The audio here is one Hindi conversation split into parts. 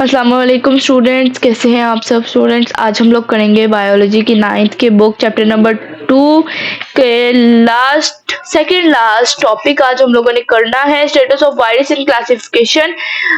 अस्सलाम वालेकुम स्टूडेंट्स, कैसे हैं आप सब स्टूडेंट्स। आज हम लोग करेंगे बायोलॉजी की 9th के बुक चैप्टर नंबर 2 के सेकंड लास्ट टॉपिक आज हम लोगों ने करना है status of virus in classification.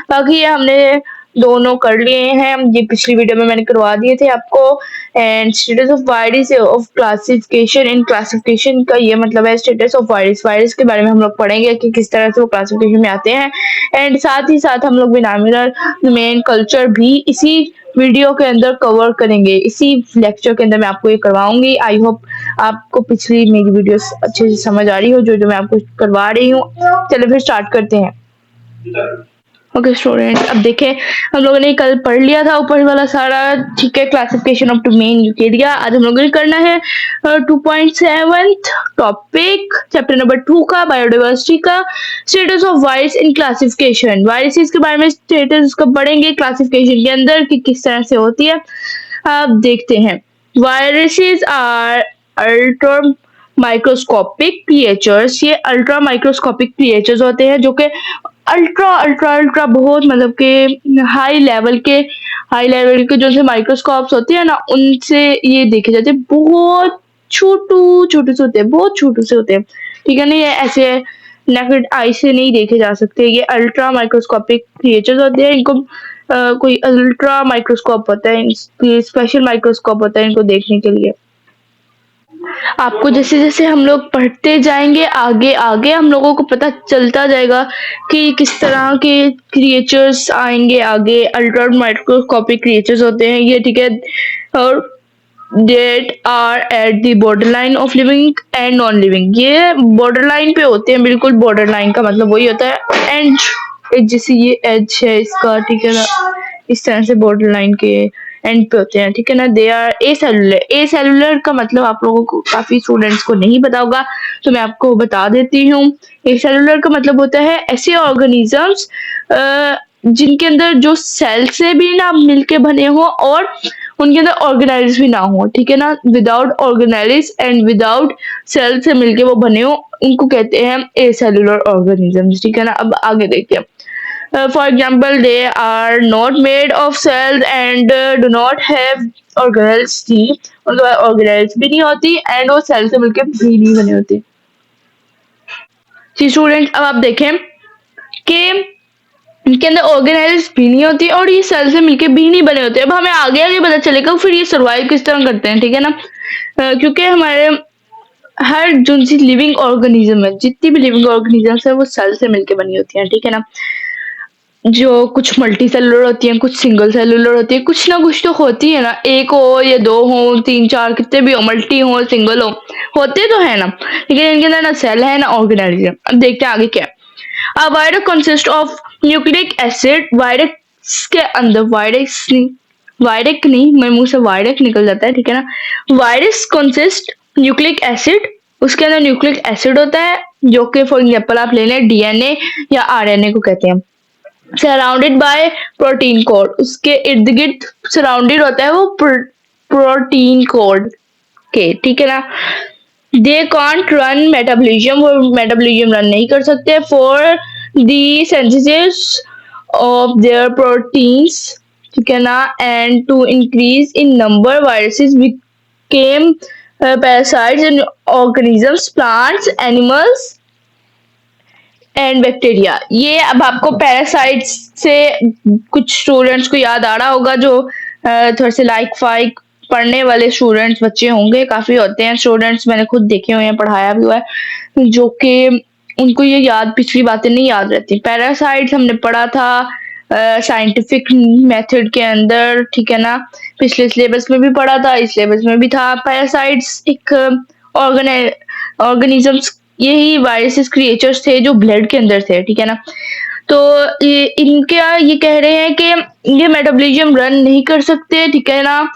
बाकी ये हमने दोनों कर लिए हैं, ये पिछली वीडियो में मैंने करवा दिए थे आपको। And status of virus of classification in classification का ये मतलब है स्टेटस ऑफ वायरस के बारे में हम लोग पढ़ेंगे कि किस तरह से वो क्लासिफिकेशन में आते हैं। एंड साथ ही साथ हम लोग बिनामिनल मेन कल्चर भी इसी वीडियो के अंदर कवर करेंगे, इसी लेक्चर के अंदर मैं आपको ये करवाऊंगी। आई होप आपको पिछली मेरी वीडियोस अच्छे से समझ आ रही हो जो मैं आपको करवा रही हूँ। चलो फिर स्टार्ट करते हैं। ओके स्टूडेंट्स, अब देखें हम लोगों ने कल पढ़ लिया था ऊपर वाला सारा, ठीक है, क्लासिफिकेशन ऑफ मेन यूकेरिया। आज हम लोगों ने करना है 2.7 टॉपिक चैप्टर नंबर 2 का बायोडाइवर्सिटी का status of virus in classification. Viruses के बारे में स्टेटस उसका पढ़ेंगे क्लासिफिकेशन के अंदर कि किस तरह से होती है। अब देखते हैं। Viruses are ultra microscopic creatures. ये अल्ट्रा माइक्रोस्कोपिक क्रिएचर्स होते हैं जो कि अल्ट्रा बहुत मतलब के हाई लेवल के जो से माइक्रोस्कोप्स होते हैं ना, उनसे ये देखे जाते हैं। बहुत छोटे से होते हैं, बहुत छोटे से होते हैं, ठीक है ना। ये ऐसे नेकेड आई से नहीं देखे जा सकते। ये अल्ट्रा माइक्रोस्कोपिक क्रिएचर्स होते हैं। इनको कोई अल्ट्रा माइक्रोस्कोप होता है, स्पेशल माइक्रोस्कोप होता है इनको देखने के लिए। आपको जैसे जैसे हम लोग पढ़ते जाएंगे आगे आगे हम लोगों को पता चलता जाएगा कि किस तरह के क्रिएचर्स आएंगे आगे। अल्ट्रा माइक्रोस्कोपिक क्रिएचर्स होते हैं ये, ठीक है, और that are at the borderline of living and non living। ये बॉर्डर लाइन पे होते हैं, बिल्कुल बॉर्डर लाइन का मतलब वही होता है एज जैसे ये एज है इसका, ठीक है ना, इस तरह से बॉर्डर लाइन के एंड पे होते हैं, ठीक है ना। दे आर ए सेलुलर का मतलब आप लोगों को काफी स्टूडेंट्स को नहीं पता होगा, तो मैं आपको बता देती हूँ। ए सेलुलर का मतलब होता है ऐसे ऑर्गेनिजम्स जिनके अंदर जो सेल से भी ना मिलके बने हो और उनके अंदर ऑर्गेनाइज भी ना हो, ठीक है ना। Without organise and without cell से मिलके वो बने हो, उनको कहते हैं ए सेलुलर ऑर्गेनिजम्स, ठीक है ना। अब आगे देखते हैं। For example, they are not made of cells and do not have organelles थी, उनके पास organelles भी नहीं होती एंड वो सेल से मिलके भी नहीं बने होते। जी स्टूडेंट, अब आप देखें कि इनके अंदर ऑर्गेनाइल्स भी नहीं होती और ये सेल से मिलके भी नहीं बने होते। अब हमें आगे आगे पता चलेगा फिर ये सर्वाइव किस तरह करते हैं, ठीक है ना। क्योंकि हमारे हर जो सी लिविंग ऑर्गेनिज्म है, जितनी भी लिविंग ऑर्गेनिजम्स है वो सेल से मिलके बनी होती हैं, ठीक है ना। जो कुछ मल्टी सेलुलर होती हैं, कुछ सिंगल सेलुलर होती है, कुछ ना कुछ तो होती है ना, एक हो या दो हो, तीन चार, कितने भी हो, मल्टी हो सिंगल हो, होते तो है ना, लेकिन इनके अंदर ना सेल है ना ऑर्गेनाइज्म। अब देखते हैं आगे क्या है। Virus consist of nucleic acid. Virus के अंदर वायरस नहीं, मेरे मुंह से वायरस निकल जाता है, ठीक है ना। वायरस कंसिस्ट न्यूक्लिक एसिड, उसके अंदर न्यूक्लिक एसिड होता है जो कि फॉर एग्जांपल आप ले लें डीएनए या आरएनए को कहते हैं। सराउंडेड बाय प्रोटीन कोड, उसके इर्द गिर्द सराउंडेड होता है वो प्रोटीन कोड के, ठीक है ना। दे कांट रन मेटाबॉलिज्म, वो मेटाबॉलिज्म रन नहीं कर सकते। For the synthesis of their proteins, ठीक है ना, and to increase in number viruses became parasites in organisms, plants, animals and bacteria. ये अब आपको पैरासाइट्स से कुछ स्टूडेंट्स को याद आ रहा होगा जो थोड़े से लाइक फाइक पढ़ने वाले स्टूडेंट्स बच्चे होंगे, काफी होते हैं स्टूडेंट्स, मैंने खुद देखे हुए हैं, पढ़ाया भी हुआ है, जो कि उनको ये याद पिछली बातें नहीं याद रहती। पैरासाइट्स हमने पढ़ा था साइंटिफिक मेथड के अंदर, ठीक है ना, पिछले सिलेबस में भी पढ़ा था, इस सिलेबस में भी था। पैरासाइट्स एक ऑर्गेनिजम्स, यही वायरसेस क्रिएचर्स थे जो ब्लड के अंदर थे, ठीक है ना। तो इनके ये कह रहे हैं कि ये मेटाबॉलिज्म रन नहीं कर सकते, ठीक है ना।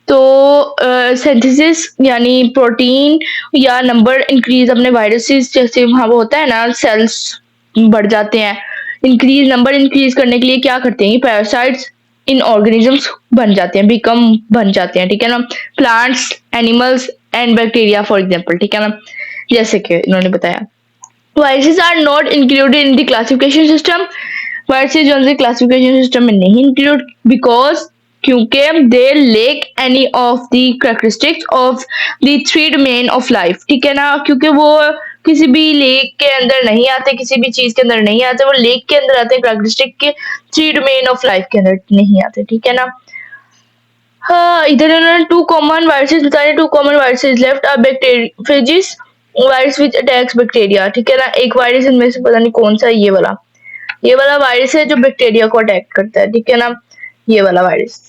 तो सिंथेसिस यानी प्रोटीन या नंबर इंक्रीज अपने वायरसेस जैसे वहाँ वो होता है ना, सेल्स बढ़ जाते हैं, नंबर इंक्रीज करने के लिए क्या करते हैं पैरासाइट्स इन ऑर्गेनिजम्स बन जाते हैं, बन जाते हैं, ठीक है ना। Plants, animals and bacteria for example, ठीक है ना, जैसे कि इन्होंने बताया। Viruses are not included in the classification system. Viruses जो है क्लासिफिकेशन सिस्टम में नहीं इंक्लूड बिकॉज क्योंकि they lack any of the characteristics of the three domain of life, ठीक है ना, क्योंकि वो किसी भी लेक के अंदर नहीं आते, किसी भी चीज के अंदर नहीं आते, वो लेक के अंदर आते हैं, कैरेक्टरिस्टिक के थ्री डोमेन ऑफ लाइफ के अंदर नहीं आते, ठीक है ना। हाँ, इधर उन्होंने टू कॉमन वायरसेस बताए, two common viruses left are bacteriophages virus which attacks bacteria, ठीक है ना। एक वायरस इनमें से पता नहीं कौन सा है, ये वाला वायरस है जो बैक्टीरिया को अटैक करता है, ठीक है ना, ये वाला वायरस।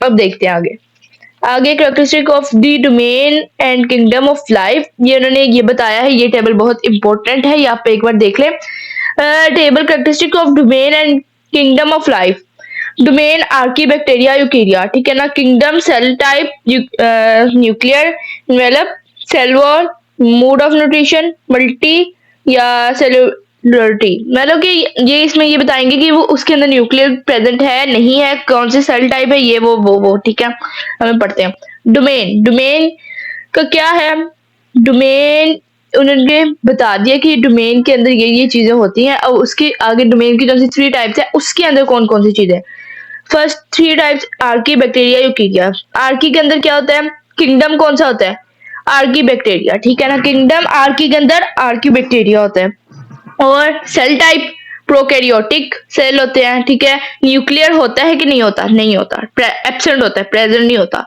अब देखते हैं आगे characteristic of the domain and kingdom of life, ये उन्होंने ये बताया है, ये टेबल बहुत इंपॉर्टेंट है, यहाँ पे एक बार देख ले। Table characteristic of domain and kingdom of life, domain archaebacteria eukarya, ठीक है ना। Kingdom cell type nuclear envelope cell wall mode of nutrition multi या सेलुलरिटी, मतलब कि ये इसमें ये बताएंगे कि वो उसके अंदर न्यूक्लियर प्रेजेंट है नहीं है, कौन से सेल टाइप है, ये वो ठीक है। हमें पढ़ते हैं डोमेन का क्या है। डोमेन उन्होंने बता दिया कि डोमेन के अंदर ये चीजें होती हैं, और उसके आगे डोमेन की जो सी थ्री टाइप्स है उसके अंदर कौन कौन सी चीजें। First three types Archie bacteria Eukarya. Archie के अंदर क्या होता है, किंगडम कौन सा होता है, आर्की बैक्टीरिया, ठीक है ना। किंगडम आर्की के अंदर आर्की बैक्टीरिया होता है। और सेल टाइप प्रोकैरियोटिक सेल होते हैं, ठीक है। न्यूक्लियर होता है कि नहीं होता, नहीं होता, एब्सेंट होता है, प्रेजेंट नहीं होता।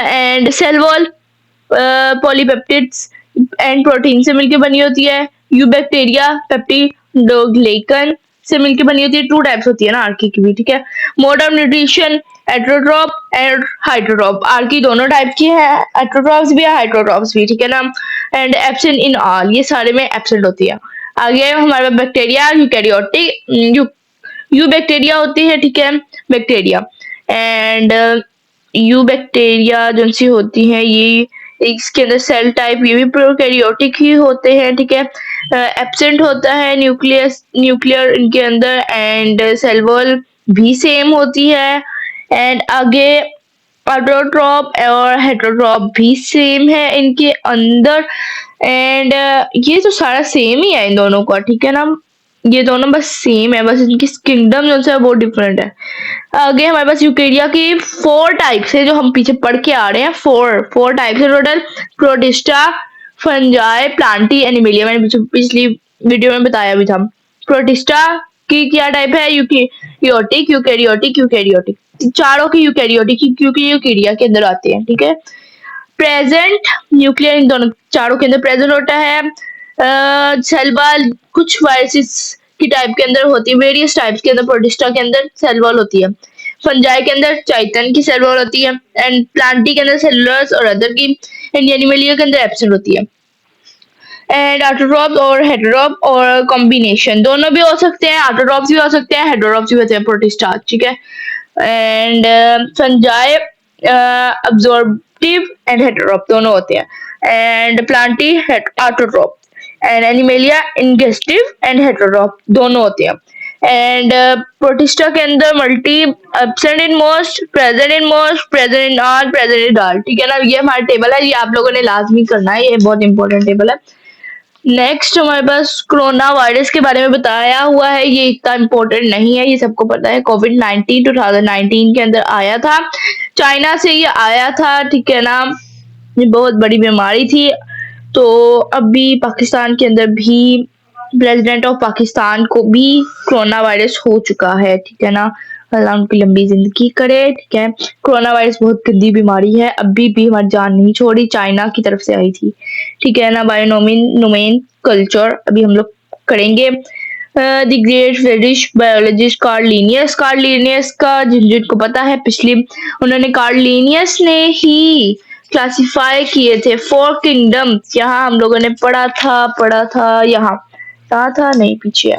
And cell wall polypeptides and protein से मिलकर बनी होती है। यूबैक्टीरिया पेप्टिडोग्लाइकन से मिलकर बनी होती है। टू टाइप्स होती है ना आर्की की भी, ठीक है। Mode of nutrition heterotroph and hydrotroph, archaea दोनों टाइप की है, हेटेरोट्रॉप्स भी है हाइड्रोट्रॉप्स भी, ठीक है ना। एंड एब्सेंट इन ऑल, ये सारे में एब्सेंट होती है। आगे हमारे बैक्टीरिया यूकैरियोटिक यू बैक्टीरिया होती है, ठीक है, बैक्टीरिया। एंड यू बैक्टीरिया जो सी होती है ये इसके अंदर सेल टाइप ये भी प्रोकैरियोटिक ही होते हैं, ठीक है। एब्सेंट होता है न्यूक्लियर इनके अंदर, एंड सेल वॉल भी सेम होती है। एंड आगे ऑटोट्रॉप और हेटेरोट्रॉप भी सेम है इनके अंदर। एंड ये तो सारा सेम ही है इन दोनों का, ठीक है ना, ये दोनों बस सेम है, बस इनकी किंगडम जो है वो डिफरेंट है। आगे हमारे पास यूकेरिया की फोर टाइप्स है जो हम पीछे पढ़ के आ रहे हैं, फोर टाइप्स है total. Protista, fungi, Plantae, animalia, मैंने पिछली वीडियो में बताया भी था। प्रोटिस्टा की क्या टाइप है, यूकेरियोटिक यूकेरियोटिक यूकेरियोटिक, चारों की यूकेरियोटिक क्योंकि यूकेरिया के अंदर आते हैं, ठीक है। प्रेजेंट न्यूक्लियर इन दोनों चारों के अंदर प्रेजेंट होता है। सेल वॉल कुछ वायरसेस की टाइप के अंदर होती है, वेरियस टाइप्स के अंदर प्रोटिस्टा के अंदर सेल वॉल होती है। फंजाई के अंदर चाइतन की सेल वॉल होती है। एंड प्लांटी के अंदर सेलुलर्स और अदर की। एंड एनिमलिया के अंदर एब्सेंट होती है। एंड ऑटोट्रॉप्स और हेटेरोट्रॉप और कॉम्बिनेशन दोनों भी हो सकते हैं, ऑटोट्रॉप्स भी हो सकते हैं, हेटेरोट्रॉप्स भी होते हैं प्रोटिस्टा, ठीक है। And fungi absorptive and heterotroph दोनों होते हैं। And plantae autotroph and animalia ingestive and heterotroph दोनों होते हैं। एंड प्रोटिस्टा के अंदर multi absent in most, present in most, present in all, present in all, ठीक है ना। ये हमारा टेबल है, ये आप लोगों ने लाजमी करना है, ये बहुत इंपॉर्टेंट टेबल है। नेक्स्ट हमारे पास कोरोना वायरस के बारे में बताया हुआ है, ये इतना इम्पोर्टेंट नहीं है, ये सबको पता है। कोविड-19 2019 के अंदर आया था, चाइना से ये आया था, ठीक है ना। ये बहुत बड़ी बीमारी थी। तो अभी पाकिस्तान के अंदर भी प्रेसिडेंट ऑफ पाकिस्तान को भी कोरोना वायरस हो चुका है, ठीक है ना। अल्लाह उनकी लंबी जिंदगी करे, ठीक है। कोरोना वायरस बहुत गंदी बीमारी है, अभी भी हमारी जान नहीं छोड़ी, चाइना की तरफ से आई थी, ठीक है ना। बायोनोमेन कल्चर अभी हम लोग करेंगे। The great Swedish biologist Karl Linnaeus का जिनको पता है, पिछली उन्होंने कार्ल लिनियस ने ही क्लासिफाई किए थे 4 किंगडम्स। यहाँ हम लोगों ने पढ़ा था यहाँ था नहीं पीछे है,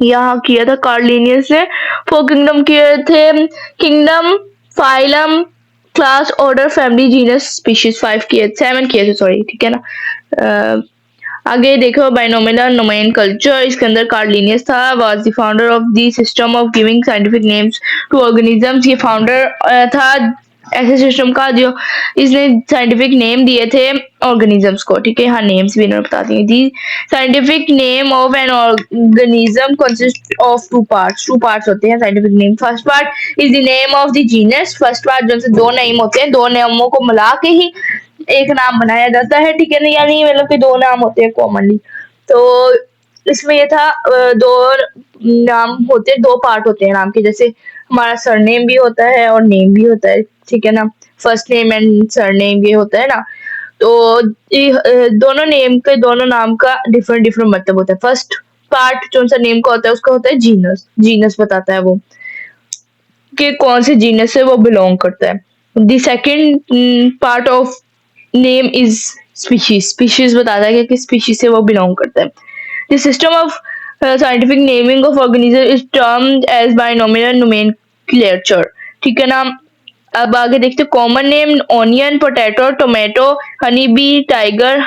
यहाँ किया था कार्ल लिनियस ने 4 किंगडम किए थे। Kingdom, phylum, class, order, family, genus, species 7 किए थे सॉरी, ठीक है ना। आगे देखो बायोनोमेन कल्चर, इसके अंदर कार्ल लिनियस था, was the founder of the system of giving scientific names to organisms. ये फाउंडर था ऐसे सिस्टम का जो इसने साइंटिफिक नेम दिए थे ऑर्गेनिजम्स को, ठीक है। हाँ, नेम्स भी इन्होंने बता दिए थी। Scientific name of an organism consist of two parts होते हैं scientific name. First part is the name of the genus. First part जो से दो नेम होते हैं, दो नामों को मिला के ही एक नाम बनाया जाता है, ठीक है ना। यानी मतलब कि दो नाम होते हैं कॉमनली। तो इसमें ये था दो नाम होते हैं, दो पार्ट होते हैं नाम के। जैसे हमारा सरनेम भी होता है और नेम भी होता है, ठीक है ना। फर्स्ट नेम एंड सरनेम ये होता है ना। तो दोनों नेम के, दोनों नाम का डिफरेंट डिफरेंट मतलब होता है। फर्स्ट पार्ट जो सा नेम का होता है उसका होता है जीनस। जीनस बताता है वो कि कौन से जीनस से वो बिलोंग करता है। The second part of name is species. Species बताता है कि किस स्पीशीज से वो बिलोंग करता है। The system of scientific naming of organism is termed as binomial nomenclature, ठीक है ना। अब आगे देखते common name onion, potato, tomato, honey bee, tiger,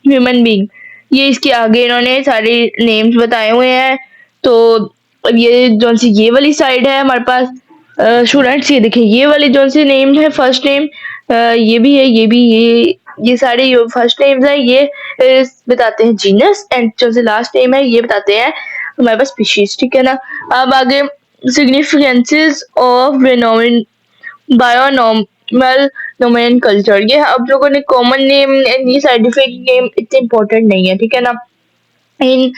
human being. ये इसके आगे इन्होंने सारे नेम्स बताए हुए हैं। तो अब ये जो सी ये वाली साइड है हमारे पास स्टूडेंट्स, ये देखिए ये वाली जो सी नेम है फर्स्ट नेम, ये भी है, ये भी, ये सारे फर्स्ट नेम्स है, ये बताते हैं जीनस, एंड जो से लास्ट नेम है ये बताते हैं हमारे पास स्पीशीज, ठीक है ना। अब आगे सिग्निफिकेंसेस ऑफ बायोनॉर्मल नोमेनक्लेचर। ये आप लोगों ने कॉमन नेम एंड ये साइंटिफिक नेम इतने इंपॉर्टेंट नहीं है, ठीक है ना। इन